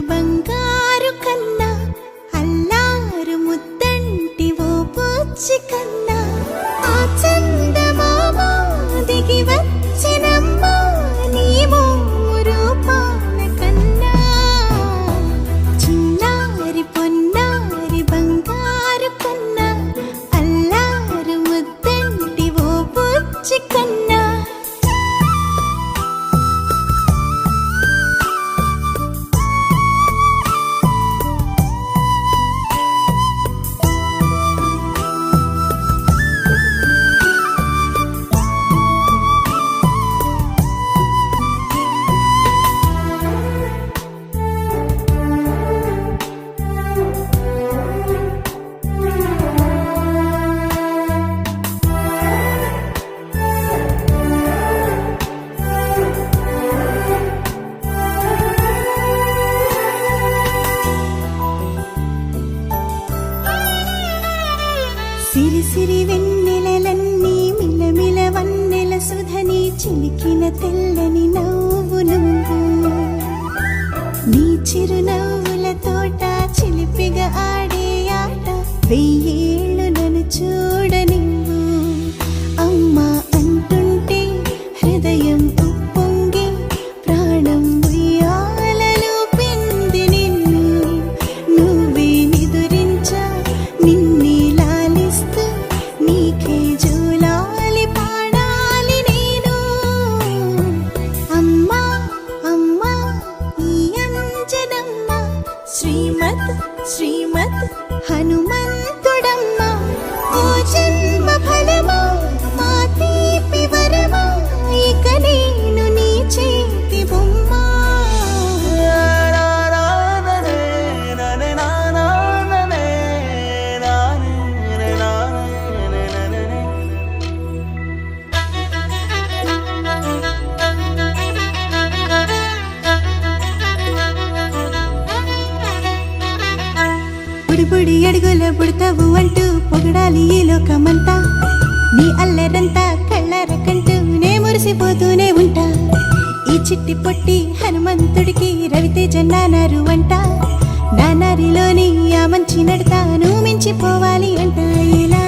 బంగారు కన్నా అల్లారు ముద్దంటి ఓ పూచి కన్నా ఆ చందమామ దిగి వచ్చినమ్మా నీ రూపాల కన్నా చిన్నారి పొన్నారి బంగారు కన్నా అల్లారు ముద్దంటి ఓ పూచి కన్నా సిరి సిరి వెన్నెలలన్నీ మిలమిల వన్నెల సుధని చిలికిన తెల్లని నవ్వు నువ్వు నీ చిరునవ్వుల తోట చిలిపిగా ఆడే ఆట వెయ్యేళ్ళు నన్ను చూడనివ్వు అమ్మా అంటుంటే హృదయం ఉప్పొంగి ప్రాణం ఉయ్యాలలో పింది నిన్ను నువ్వే నిదురించా నిన్నే నీకే జూలాలి పాడాలి నేను అమ్మా అమ్మా ఈ అంజనమ్మ శ్రీమత్ శ్రీమత్ హనుమంతుడమ్మ ఓ జన్మ ఫలమా మా తీపి వరమా ఇక నేను నీ చేతి బొమ్మ బుడి అడుగుల పుడతావు అంటూ పొగడాలి ఈ లోకమంతా నీ అల్లరంతా కళ్ళరకంటూ నే మురిసిపోతూనే ఉంటా ఈ చిట్టి పొట్టి హనుమంతుడికి రవితేజ నానారు అంట నానారిలోని ఆ మంచి నడతా నువ్వు మించిపోవాలి అంట ఇలా